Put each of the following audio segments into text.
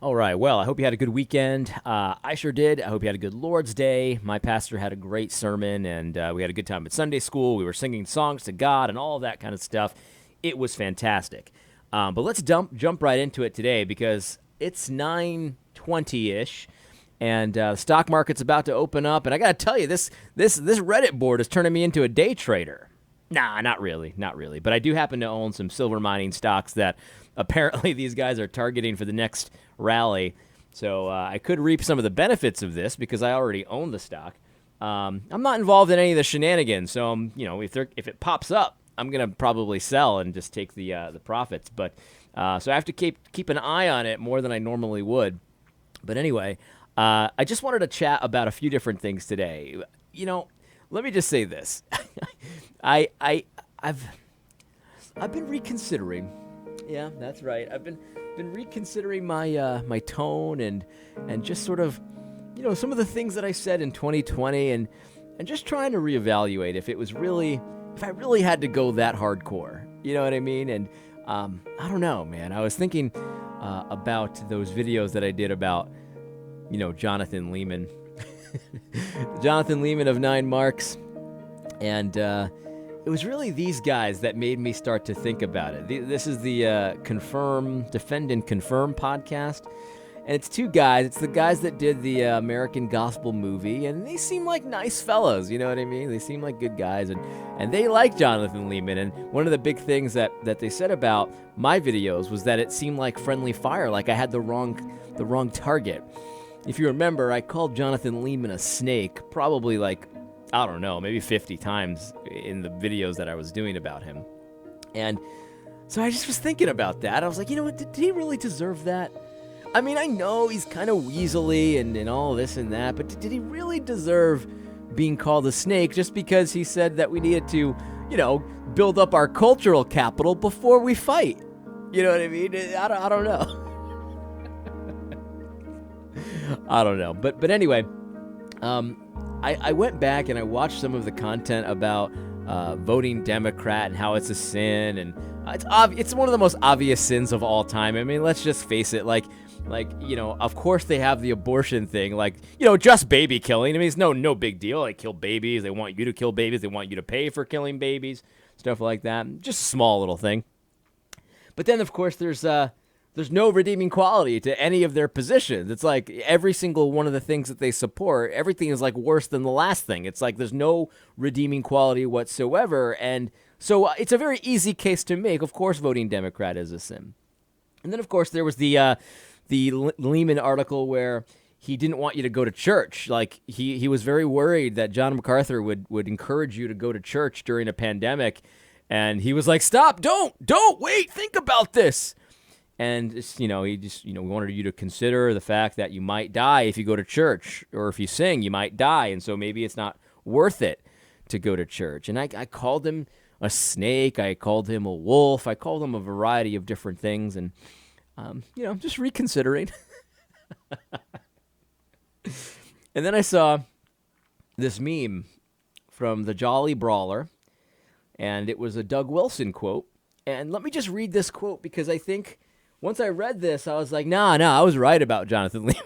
All right. Well, I hope you had a good weekend. I sure did. I hope you had a good Lord's Day. My pastor had a great sermon, and we had a good time at Sunday school. We were singing songs to God and all of that kind of stuff. It was fantastic. But let's jump right into it today because it's 9:20 ish, and the stock market's about to open up. And I got to tell you, this Reddit board is turning me into a day trader. Nah, not really, not really. But I do happen to own some silver mining stocks that apparently these guys are targeting for the next rally. So I could reap some of the benefits of this because I already own the stock. I'm not involved in any of the shenanigans. So if it pops up, I'm gonna probably sell and just take the profits. But so I have to keep an eye on it more than I normally would. But anyway, I just wanted to chat about a few different things today. Let me just say this. I've been reconsidering. Yeah, that's right. I've been reconsidering my tone and just sort of some of the things that I said in 2020 and just trying to reevaluate if I really had to go that hardcore. You know what I mean? And I don't know, man. I was thinking about those videos that I did about Jonathan Lehman. Jonathan Lehman of 9 Marks. And it was really these guys that made me start to think about it. This is the Defend and Confirm podcast. And it's two guys. It's the guys that did the American Gospel movie. And they seem like nice fellows, you know what I mean? They seem like good guys. And they like Jonathan Lehman. And one of the big things that they said about my videos was that it seemed like friendly fire, like I had the wrong target. If you remember, I called Jonathan Lehman a snake probably I don't know, maybe 50 times in the videos that I was doing about him. And so I just was thinking about that. I was like, you know what, did he really deserve that? I mean, I know he's kind of weaselly and all this and that, but did he really deserve being called a snake just because he said that we needed to, build up our cultural capital before we fight? You know what I mean? I don't know. I don't know. But anyway, I went back and I watched some of the content about voting Democrat and how it's a sin, and it's one of the most obvious sins of all time. I mean, let's just face it. Of course they have the abortion thing, just baby killing. I mean, it's no big deal. They kill babies. They want you to kill babies. They want you to pay for killing babies, stuff like that. Just a small little thing. But then, of course, there's no redeeming quality to any of their positions. It's like every single one of the things that they support, everything is like worse than the last thing. It's like there's no redeeming quality whatsoever. And so it's a very easy case to make. Of course, voting Democrat is a sin. And then, of course, there was the Lehman article where he didn't want you to go to church. Like he was very worried that John MacArthur would encourage you to go to church during a pandemic. And he was like, stop, don't, wait, think about this. And he wanted you to consider the fact that you might die if you go to church, or if you sing, you might die. And so maybe it's not worth it to go to church. And I called him a snake. I called him a wolf. I called him a variety of different things. And, just reconsidering. And then I saw this meme from the Jolly Brawler, and it was a Doug Wilson quote. And let me just read this quote because I think once I read this, I was like, nah, I was right about Jonathan Lehman.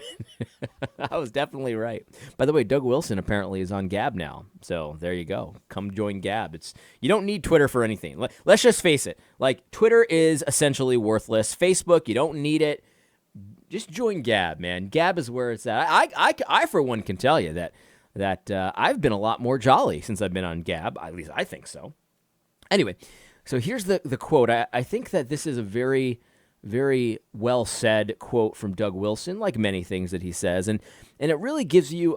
I was definitely right. By the way, Doug Wilson apparently is on Gab now. So there you go. Come join Gab. You don't need Twitter for anything. Let's just face it. Twitter is essentially worthless. Facebook, you don't need it. Just join Gab, man. Gab is where it's at. I for one, can tell you that I've been a lot more jolly since I've been on Gab. At least I think so. Anyway, so here's the quote. I think that this is a very, very well said quote from Doug Wilson, like many things that he says, and it really gives you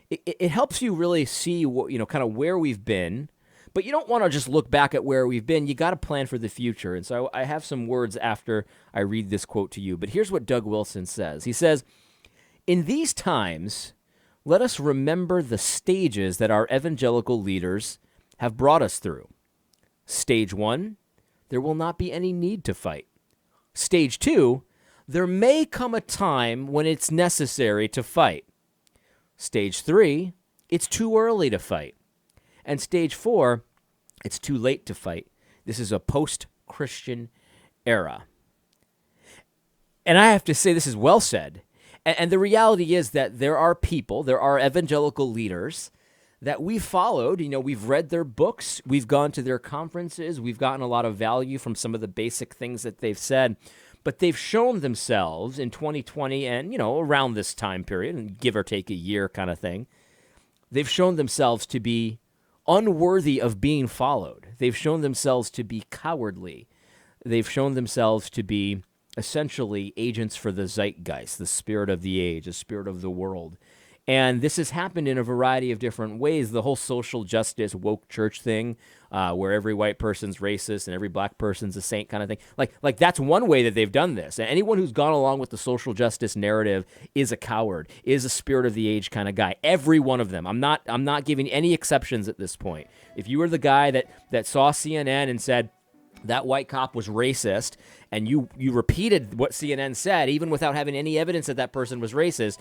it helps you really see what, kind of where we've been, but you don't want to just look back at where we've been. You got to plan for the future. And so I have some words after I read this quote to you, but here's what Doug Wilson says. He says, "In these times, let us remember the stages that our evangelical leaders have brought us through. Stage 1, there will not be any need to fight. Stage 2, there may come a time when it's necessary to fight. Stage 3, it's too early to fight. And stage 4, it's too late to fight. This is a post-Christian era." And I have to say, this is well said. And the reality is that there are people, there are evangelical leaders that we've followed. We've read their books, we've gone to their conferences, we've gotten a lot of value from some of the basic things that they've said. But they've shown themselves in 2020 and, around this time period, and give or take a year kind of thing, they've shown themselves to be unworthy of being followed. They've shown themselves to be cowardly. They've shown themselves to be essentially agents for the zeitgeist, the spirit of the age, the spirit of the world. And this has happened in a variety of different ways. The whole social justice woke church thing, where every white person's racist and every black person's a saint kind of thing. Like that's one way that they've done this. And anyone who's gone along with the social justice narrative is a coward, is a spirit of the age kind of guy. Every one of them. I'm not giving any exceptions at this point. If you were the guy that saw CNN and said that white cop was racist, and you repeated what CNN said, even without having any evidence that person was racist,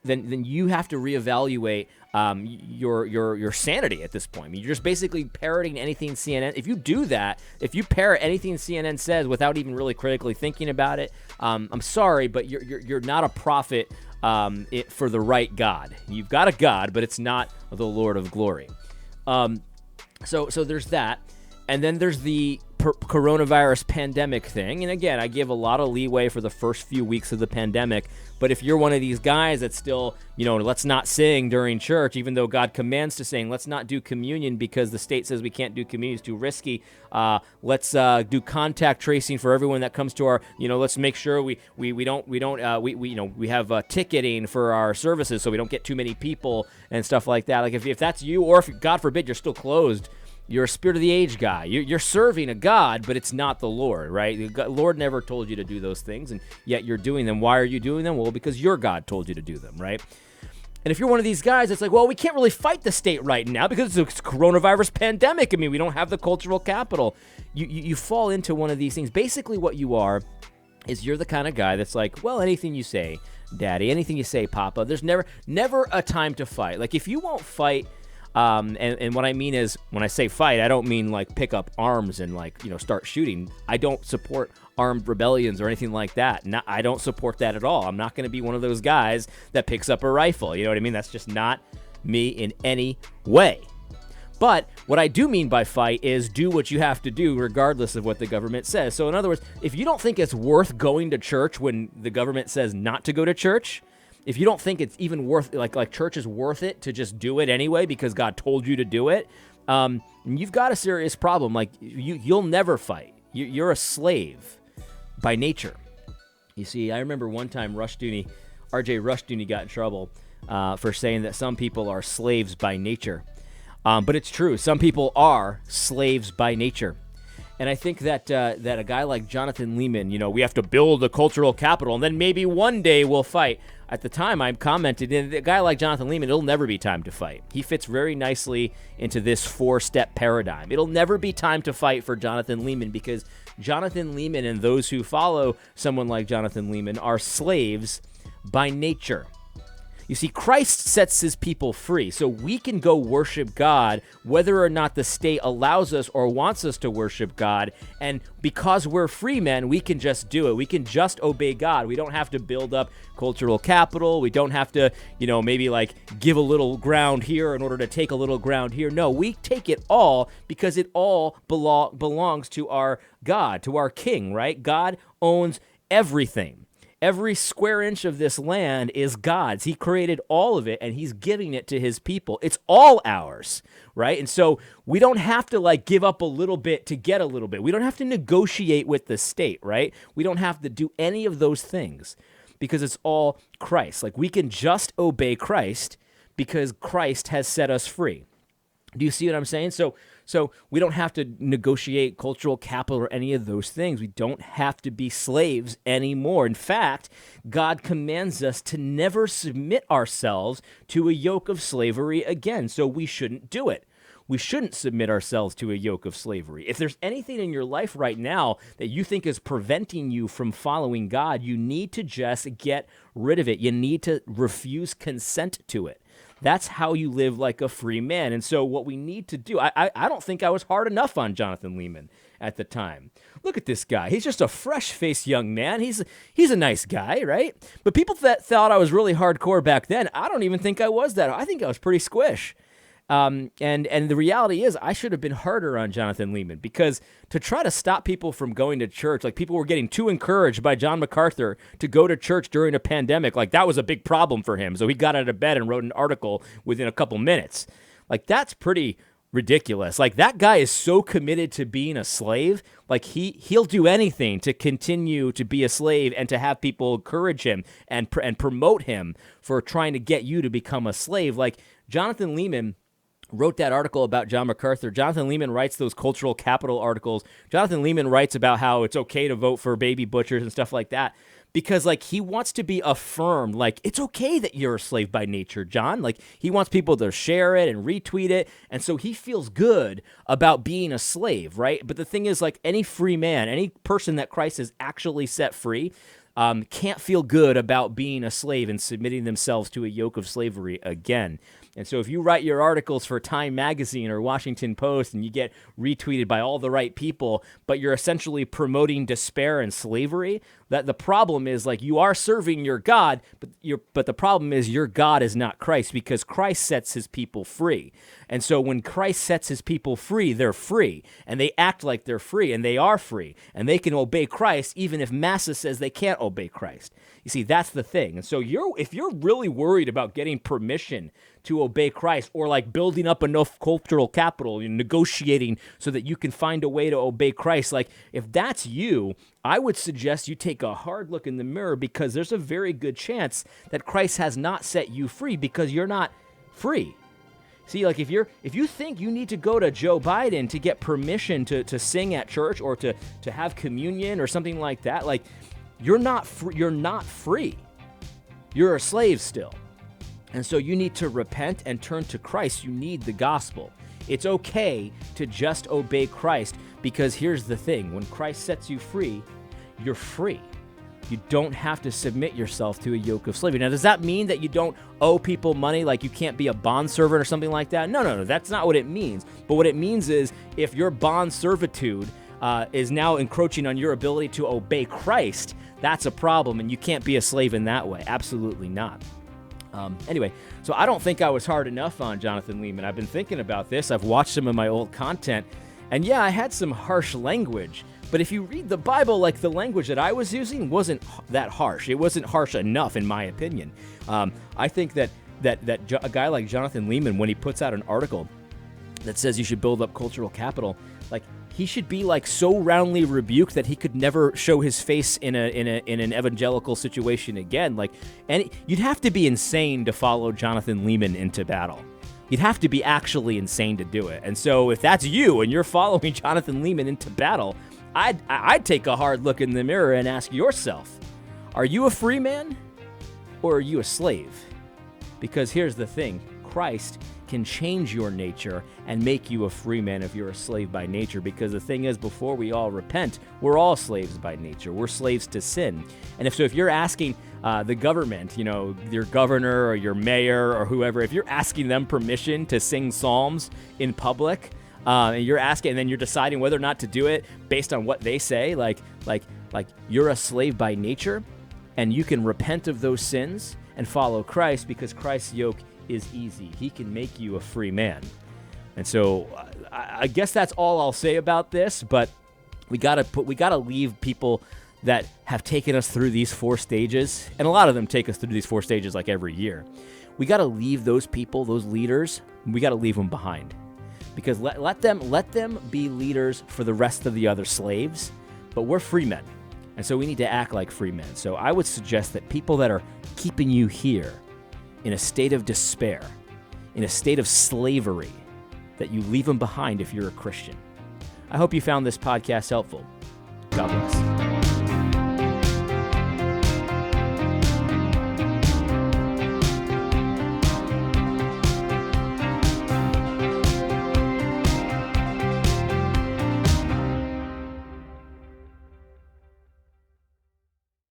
then you have to reevaluate your sanity at this point. I mean, you're just basically parroting anything CNN. If you do that, if you parrot anything CNN says without even really critically thinking about it, I'm sorry, but you're not a prophet for the right God. You've got a God, but it's not the Lord of glory. So there's that. And then there's the coronavirus pandemic thing. And again, I give a lot of leeway for the first few weeks of the pandemic. But if you're one of these guys that's still, let's not sing during church, even though God commands to sing, let's not do communion because the state says we can't do communion, it's too risky. Let's do contact tracing for everyone that comes to our, let's make sure we have ticketing for our services so we don't get too many people and stuff like that. Like if that's you, or if God forbid you're still closed, you're a spirit of the age guy. You're serving a God, but it's not the Lord, right? The Lord never told you to do those things, and yet you're doing them. Why are you doing them? Well, because your God told you to do them, right? And if you're one of these guys, it's like, well, we can't really fight the state right now because it's a coronavirus pandemic. I mean, we don't have the cultural capital. You fall into one of these things. Basically, what you are is you're the kind of guy that's like, well, anything you say, Daddy, anything you say, Papa, there's never a time to fight. Like, if you won't fight, and what I mean is, when I say fight, I don't mean like pick up arms and start shooting. I don't support armed rebellions or anything like that. I don't support that at all. I'm not going to be one of those guys that picks up a rifle. You know what I mean? That's just not me in any way. But what I do mean by fight is do what you have to do regardless of what the government says. So in other words, if you don't think it's worth going to church when the government says not to go to church, if you don't think it's even worth, like church is worth it to just do it anyway because God told you to do it, you've got a serious problem. Like, you'll never fight. You're a slave by nature. You see, I remember one time R.J. Rushdoony got in trouble for saying that some people are slaves by nature. But it's true. Some people are slaves by nature. And I think that a guy like Jonathan Lehman, we have to build a cultural capital, and then maybe one day we'll fight. At the time, I commented, a guy like Jonathan Lehman, it'll never be time to fight. He fits very nicely into this four-step paradigm. It'll never be time to fight for Jonathan Lehman because Jonathan Lehman and those who follow someone like Jonathan Lehman are slaves by nature. You see, Christ sets his people free, so we can go worship God whether or not the state allows us or wants us to worship God. And because we're free men, we can just do it. We can just obey God. We don't have to build up cultural capital. We don't have to, maybe give a little ground here in order to take a little ground here. No, we take it all because it all belongs to our God, to our King, right? God owns everything. Every square inch of this land is God's. He created all of it, and he's giving it to his people. It's all ours, right? And so we don't have to give up a little bit to get a little bit. We don't have to negotiate with the state, right? We don't have to do any of those things because it's all Christ. We can just obey Christ because Christ has set us free. Do you see what I'm saying? So we don't have to negotiate cultural capital or any of those things. We don't have to be slaves anymore. In fact, God commands us to never submit ourselves to a yoke of slavery again, so we shouldn't do it. We shouldn't submit ourselves to a yoke of slavery. If there's anything in your life right now that you think is preventing you from following God, you need to just get rid of it. You need to refuse consent to it. That's how you live like a free man. And so what we need to do, I don't think I was hard enough on Jonathan Lehman at the time. Look at this guy. He's just a fresh-faced young man. He's a nice guy, right? But people that thought I was really hardcore back then, I don't even think I was that. I think I was pretty squish. And the reality is I should have been harder on Jonathan Lehman, because to try to stop people from going to church, like people were getting too encouraged by John MacArthur to go to church during a pandemic. Like that was a big problem for him. So he got out of bed and wrote an article within a couple minutes. Like that's pretty ridiculous. Like that guy is so committed to being a slave. Like he'll do anything to continue to be a slave and to have people encourage him and promote him for trying to get you to become a slave. Like Jonathan Lehman wrote that article about John MacArthur. Jonathan Lehman writes those cultural capital articles. Jonathan Lehman writes about how it's okay to vote for baby butchers and stuff like that, because like he wants to be affirmed. Like it's okay that you're a slave by nature, John. Like he wants people to share it and retweet it. And so he feels good about being a slave, right? But the thing is, like any free man, any person that Christ has actually set free, can't feel good about being a slave and submitting themselves to a yoke of slavery again. And so if you write your articles for Time Magazine or Washington Post and you get retweeted by all the right people, but you're essentially promoting despair and slavery, that the problem is like you are serving your God, but the problem is your God is not Christ, because Christ sets his people free. And so when Christ sets his people free, they're free, and they act like they're free, and they are free, and they can obey Christ even if Massa says they can't obey Christ. You see, that's the thing. And so if you're really worried about getting permission to obey Christ, or like building up enough cultural capital and negotiating so that you can find a way to obey Christ, like if that's you, I would suggest you take a hard look in the mirror, because there's a very good chance that Christ has not set you free, because you're not free. See, like if you think you need to go to Joe Biden to get permission to sing at church or to have communion or something like that, like you're not free. You're a slave still. And so you need to repent and turn to Christ. You need the gospel. It's okay to just obey Christ, because here's the thing. When Christ sets you free, you're free. You don't have to submit yourself to a yoke of slavery. Now, does that mean that you don't owe people money, like you can't be a bondservant or something like that? No, that's not what it means. But what it means is if your bond servitude is now encroaching on your ability to obey Christ, that's a problem, and you can't be a slave in that way. Absolutely not. Anyway, so I don't think I was hard enough on Jonathan Lehman. I've been thinking about this. I've watched some of my old content, and yeah, I had some harsh language. But if you read the Bible, like the language that I was using wasn't that harsh. It wasn't harsh enough, in my opinion. I think that a guy like Jonathan Lehman, when he puts out an article that says you should build up cultural capital, like he should be like so roundly rebuked that he could never show his face in an evangelical situation again. Like, and you'd have to be insane to follow Jonathan Lehman into battle. You'd have to be actually insane to do it. And so if that's you and you're following Jonathan Lehman into battle, I'd take a hard look in the mirror and ask yourself, are you a free man or are you a slave? Because here's the thing, Christ can change your nature and make you a free man if you're a slave by nature. Because the thing is, before we all repent, we're all slaves by nature. We're slaves to sin. And if you're asking the government, your governor or your mayor or whoever, if you're asking them permission to sing psalms in public, and you're asking, and then you're deciding whether or not to do it based on what they say, like you're a slave by nature, and you can repent of those sins and follow Christ, because Christ's yoke is easy. He can make you a free man. And so I guess that's all I'll say about this, but we gotta leave people that have taken us through these 4 stages, and a lot of them take us through these 4 stages like every year. We gotta leave those people, those leaders, we gotta leave them behind. Because let them be leaders for the rest of the other slaves, but we're free men. And so we need to act like free men. So I would suggest that people that are keeping you here in a state of despair, in a state of slavery, that you leave them behind if you're a Christian. I hope you found this podcast helpful. God bless.